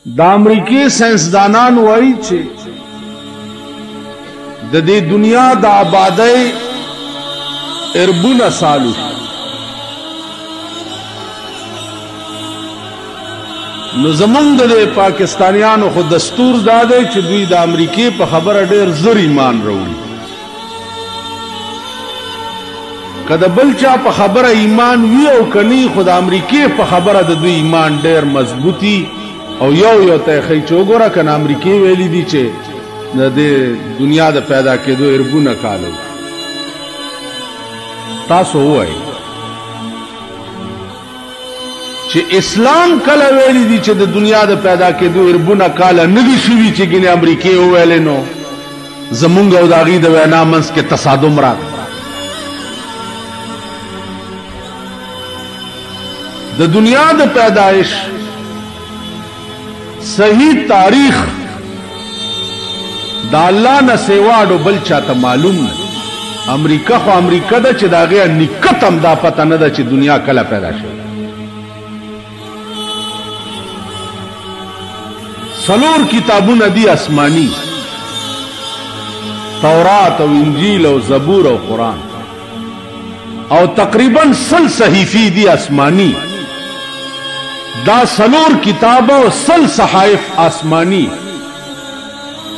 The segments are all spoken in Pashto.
د امریکای ساينسدانان وایي چې د دې دنیا د آبادۍ اربونه سالو نو زمونږ د پاکستانیانو خو دستور دا دی چې دوی د امریکای په خبره ډېر زر ایمان راوړي که د بل چا په خبره ایمان وي او که نه خو د امریکای په خبره د دوی ایمان ډېر مضبوطي او یو ته یې ښایي چې وګوره که نه امریکای ویلي دي چې د دې دنیا د پیدا کېدو اربونه کاله تاسو ووایئ چې اسلام کله ویلي دي چې د دنیا د پیدا کېدو اربونه کاله نه دي شوي چې ګینې امریکای وویلې نو زمونږ او د هغې د وینا منځ کې تصادم راغی د دنیا د پیدایش صحیح تاریخ د الله نه سیواډو بل چاته معلوم نه امریکا خو امریکا ده چې د هغې نکت هم دا پته نه ده چې دنیا کله پیدا شوه 4 کتابونه دي آسماني تورات او انجیل او زبور او قرآن او تقریبا 100 صحیفې دي آسماني دا 4 کتابه او 100 صحائف آسمانی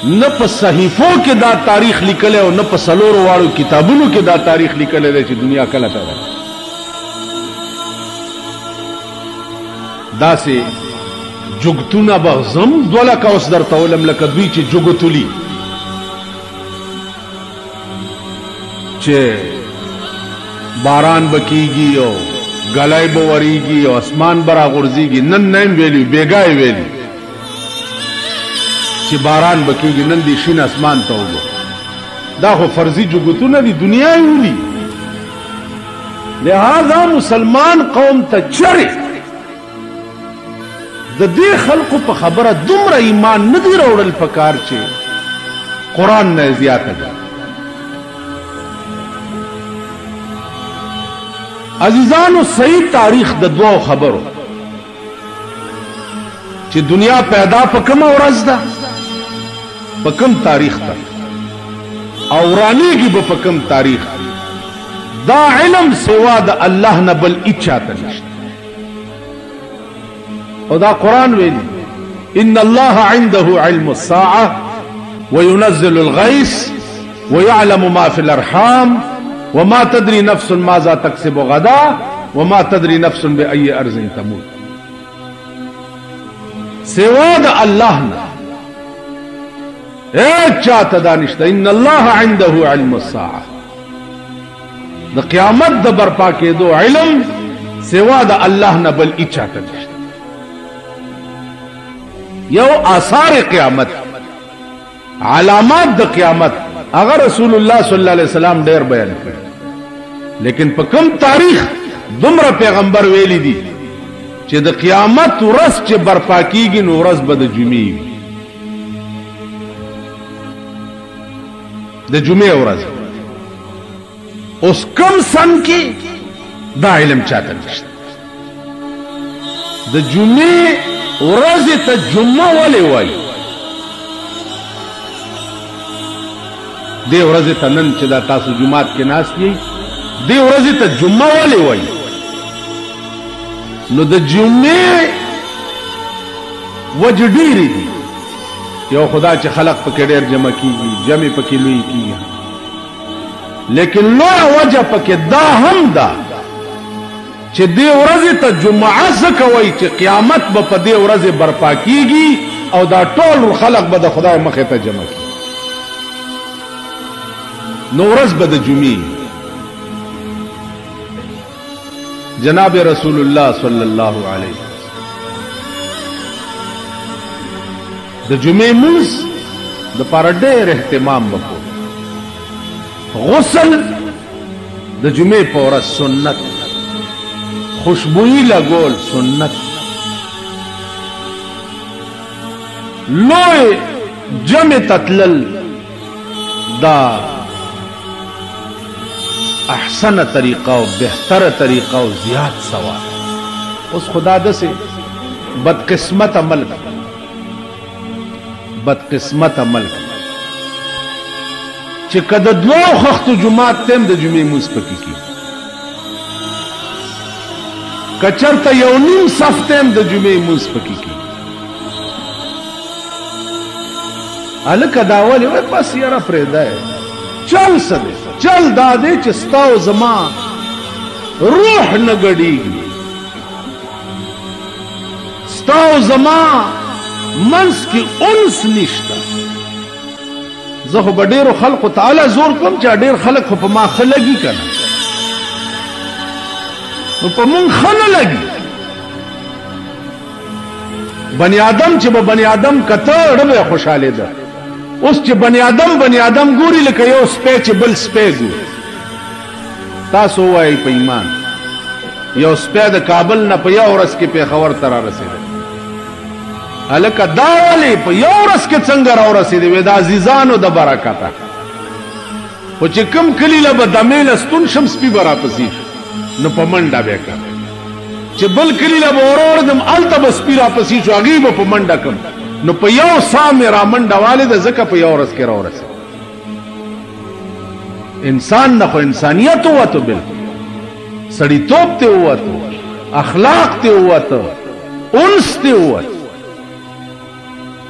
نه په صحیفو کې دا تاریخ لیکلی او نه په 4 واړو کتابونو کې دا تاریخ لیکلی دی چې دنیا کله پیدا داسې جګتونه به زم 2 لکه اوس درته ولم لکه دوی چې جګو تلي چې باران به کېږي او گلای به وریږي او اسمان به راغورځېږي نن نه یې ویلي بېګا یې ویلي چې باران به کېږي نن دې شین اسمان ته وګوره دا خو فرضي جګتونه دي دنیا یې ولي لہذا مسلمان قوم ته چرې د دې خلقو په خبره دومره ایمان نه دي راوړل پکار چې قرآن نه زیاته ده عزیزانو صحیح تاریخ د 2 خبرو چې دنیا پیدا په کومه ورځ ده په کوم تاریخ ده او رانیږي به په کوم تاریخ دا علم سوا د الله نه بل هیچا ته نشته او دا قرآن ویلي ان الله عنده علم الساعه وينزل الغيث ويعلم ما في الارحام وما تدري نفس ماذا تكسب غدا وما تدري نفس بأي أرض تموت سوا د الله نه هیڅ چاته دا نشته ان الله عنده علم الساعه د قیامت د برپا کېدو علم سوا د الله نه بل هیڅ چاته نشته یو آثار قیامت علامات د قیامت اگر رسول الله صلی الله علیه وسلم ډیر بیان کړ لیکن په کوم تاریخ دومره پیغمبر ویلی دي چې د قیامت ورځ چې برپا کیږي نو ورځ به د جمعې وي د جمعې ورځ اوس کوم سن کې دا علم چاته نشته د جمعې ورځې ته جمعه ولې وایي دې ورځې ته نن چې دا تاسو جمعات کې ناست یئ دې ورځې ته جمعه ولې وایي نو د جمعې وجې ډېرې دي یو خدا چې خلق پکې ډېر جمع کېږي جمع پکې لوی کېږي لیکن لویه وجه پکې دا هم ده چې دې ورځې ته جمعه ځکه وایي چې قیامت به په دې ورځې برپا کېږي او دا ټول خلق به د خدای مخې ته جمع کېږي نو ورځ به د جمعې جناب رسول الله صلی الله علیه د جمعې مونځ د پاره ډېر اهتمام وکړو غسل د جمعې په ورځ سنت خوشبویي لګول سنت لوی جمع تتلل دا احسن طریقہ و بہتر طریقہ و زیاد ثواب اس خدا دے سے بدقسمت عمل بدقسمت عمل چې کده دوه خختو جمعات تم د جمعې مونځ پکې کی کچرته یو نیم صف تم د جمعې مونځ پکې کی الکه دا ولې وای بس یاره پرېږده چل سده چل دا دی چې ستا او زما روح نه ګډېږي ستا او زما منځ کې انس نشته زه خو به ډېرو خلقو تعالی زور کوم چې ډېر خلک خو په ما ښه لګي که نه نو په مونږ ښه نه لګي بني آدم چې به بني آدم کته ړه به خوشحالې ده اوس چې بني آدم ګوري لکه یو سپی چې بل سپی ګوري تاسو ووایئ په ایمان یو سپی د کابل نه په یو ورځ کې پېښور ته رارسېده هلکه دا ولې په یو ورځ کې څنګه راورسېدې وې د عزیزانو د برکته خو چې کوم کلي له به دمې له ستون شم سپي به راپسې شو نو په منډه بیا کړ چې بل کلي له به وروړدم هلته به سپي راپسې شو هغې به په منډه کړم نو په یو سا مې را منډه والده ځکه په یو ورځ کې راورسېد انسان نه خو انسانیت ووتو بلکل سړیتوب ته ووتو اخلاق ته ووتو انس ته ووتو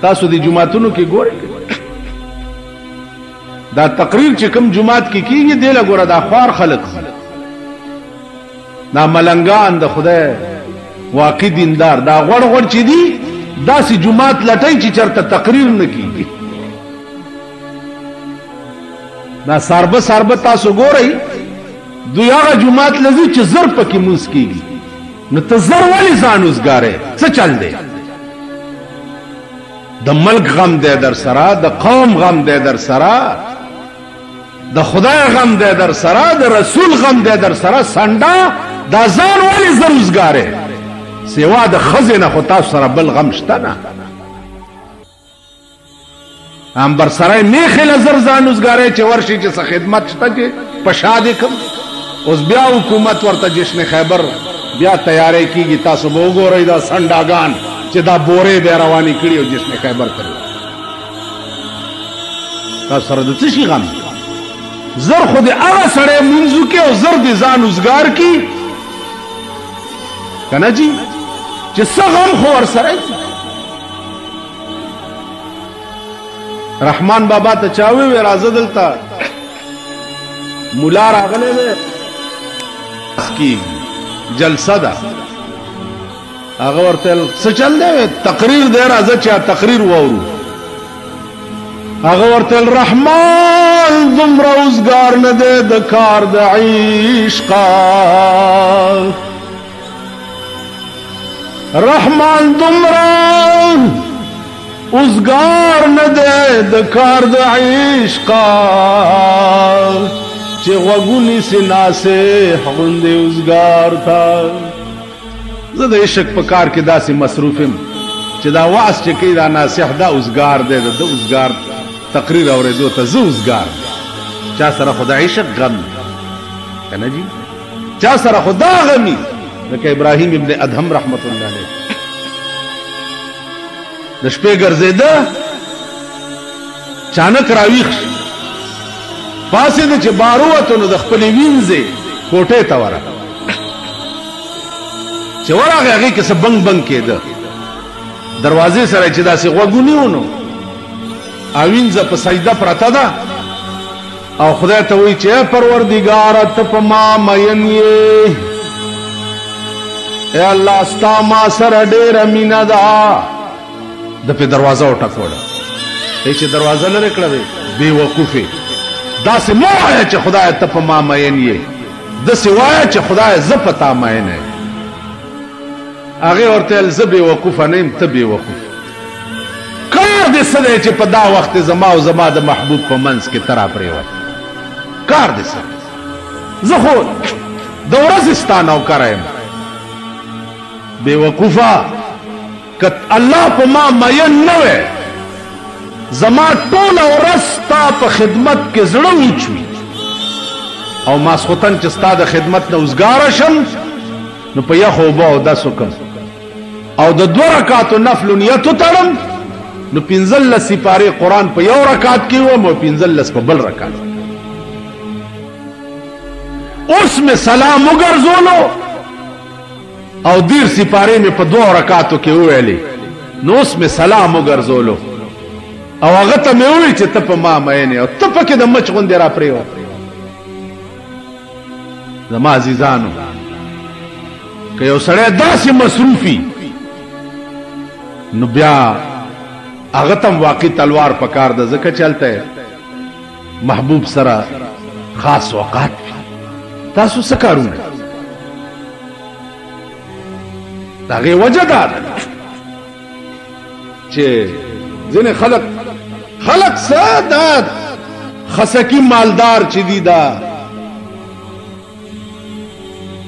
تاسو دی جماعتونو کې ګورئ دا تقریر چې کوم جماعت کې کیږي دی له ګوره دا خوار خلک دا ملنګان د خدای واقع دیندار دا غوړ غوړ چې دي داسې جماعت لټئ چې چېرته تقریر نه کیږي دا ساربه تاسو ګورئ دوی هغه جماعت لذي چې زر پکې مونځ کیږي نو ته زر ولې ځان اوزګارې څه چل دی د ملک غم دی در سره د قوم غم دی در سره د خدای غم دی در سره د رسول غم دی در سره سنډا دا ځان ولې زر اوزګارې سوا د ښځې نه خو تاسو سره بل غم شته نه امبر سرای میخې له زر ځان اوزګارې چې ورشي چې څه خدمت شته چې په شا دې کړم اوس بیا حکومت ورته جشن خیبر بیا تیاری کیږي تاسو به وګورئ دا سنډاګان چې دا بورې بیا روانې کړي او جشن خیبر ته تاسو سره د څه شي غم زر خو دې هغه سړی مونځو کې او زر دې ځان اوزګار کي که نه جي چې څه غم خو ورسره رحمان بابا ته چا ووی راځه دلته ملا راغلی دی جلسه ده هغه ورته څه چل دی تقریر دی راځه چې تقریر واورو هغه ورته رحمان دومره اوزګار نه دی د کار د عشقه رحمان دومره اوزګار نه دی د کار د عشقه چې غوږونې سې ناصح غوندې اوزګار تا زه د عشق په کار کې داسې مصروف یم چې دا وعظ چې کوي دا ناصح دا اوزګار دی د اوزګار تقریر اورېدو ته زه اوزګار چا سره خو د عشق غم که نه جي چا سره خو دا غمي لکه ابراهیم ابن ادهم رحمت الله علیه د شپې ګرځېده چانک راویښ پاسېده چې بار ووتو نو د خپلې وینځې کوټې ته ورغله چې ورغی هغې کې څه بنګ بنګ کېده دروازې سره چې داسې غوږونې و نو او وینځه په سجده پرته ده او خدای ته وایي چې ای پروردګاره ته په ما مین یې ای الله ستا ما سره ډېره مینه ده د په دروازه وټکوله ای چې دروازه لرې کړه وې بې وقوفې داسې مه وایه چې خدایه ته په ما مین یې داسې وایه چې خدایه زه په تا مین یم هغې ورته ویل زه بې وقوفه نه یم ته بې وقوف کار دې څه دی چې په دا وخت زما او زما د محبوب په منځ کې ته راپرېوت کار دې څه زه خو د ورځې ستا نوکره یم بې وقوفه که الله په ما مین نه وی زما ټوله ورځ ستا په خدمت کې زړه وچوي او ماسخوتن چې ستا د خدمت نه اوزګاره شم نو په یخو اوبو اودس وکړم او د 2 رکعاتو نفلو نیت وتړم نو 15 سپاره قرآن په یو رکعت کې و او 15 په بل رکعت. اوس میں سلام وګرځولو او 10 سپاره مې په 2 رکعاتو کې وویلې. نو اوس میں سلام وګرځولو او هغه ته مې وویل چې ته په ما مینه او ته پکې د مچ غوندې را پرېوه. زما عزیزانو که یو سړی داسې مصروفي نو بیا هغه ته واقعي تلوار پکار ده، ځکه چلته محبوب سره خاص اوقات. تاسو څه کارونه د هغې وجه دا ده چې ځینې خلق څه دا خسکی مالدار چې دي دا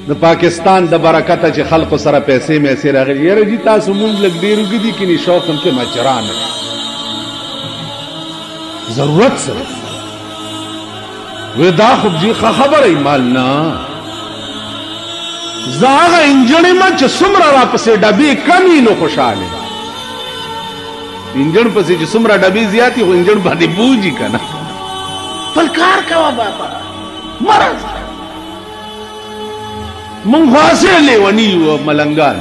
د پاکستان د برکته چې خلقو سره پیسې میسې راغلي. یاره جي تاسو مونږ لږ ډېر وګدي کني شوق هم کې مچران ضرورت سره وی دا خوب جی خبره مال نه زه هغه انجڼې ما چې څومره راپسې ډبې کمي نو خوشحاله. انجن پسې چې څومره ډبې زیاتې خو انجن باندې بوجي که نه. بل کار کوه بابا مرض مونږ خو هسې لیوني یو ملنګان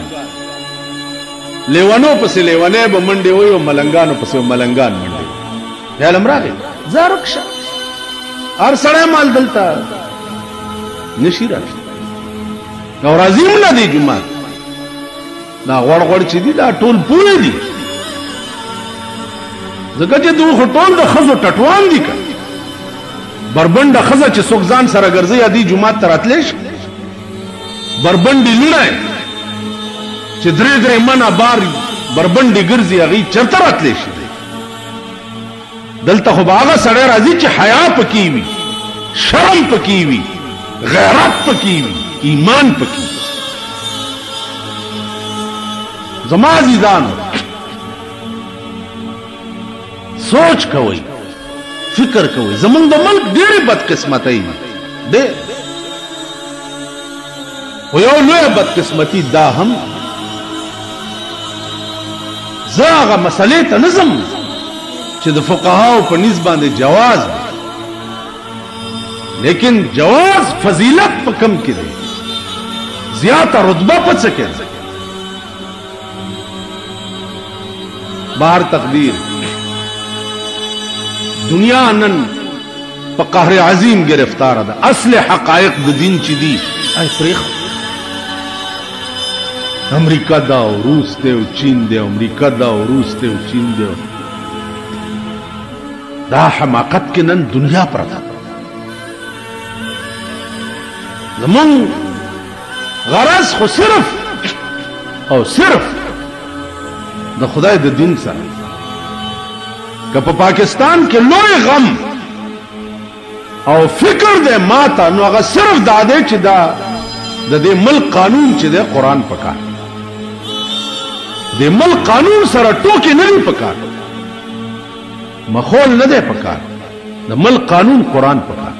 لیونو پسې لیونی به منډې وي او ملنګانو پسې ملنګان منډې. خیال هم راغی ځه رکشه هر سړی مال دلته نشي راشي او راځي هم نه دی جومات. دا غوړ غوړ چې دي دا ټول پوره دي ځکه چې دوی خو ټول د ښځو ټټوان دي که بربنډه ښځه چې څوک ځان سره ګرځي یا دی جومات ته راتلی شي. بربنډې لوڼی چې درې منه بار بربنډې ګرځي هغوی چېرته راتلی شي. دلته خو به هغه سړی راځي چې حیا پکې وي، شرم پکې وي، غیرت پکې وي، ایمان پکې وي. زما عزیزانو سوچ کوئ، فکر کوئ. زمونږ د ملک ډېرې بدقسمتۍ دي خو یو لویه بدقسمتي دا هم زه هغه مسلې ته نه ځم چې د فقهاو په نسبت باندې جواز دی، لیکن جواز فضیلت په کم کې دی، زیاته رتبه په څه کې ده. بهر تقدیر دنیا نن په قهر عظیم گرفتار ده. اصل حقایق د دین چې دي ای پریخ امریکا دا او روس ته او چین دی، امریکا دا او روس ته او چین دی. دا حماقت کې نن دنیا پرته. زمون غرض خو صرف او صرف د خدای د دین سره. که په پاکستان کې لوی غم او فکر دی ماته نو هغه صرف دا دی چې دا د دې ملک قانون چې دی قرآن پکار. د ملک قانون سره ټوکې نه دی پکار، مخول نه دی پکار. د ملک قانون قرآن پکار.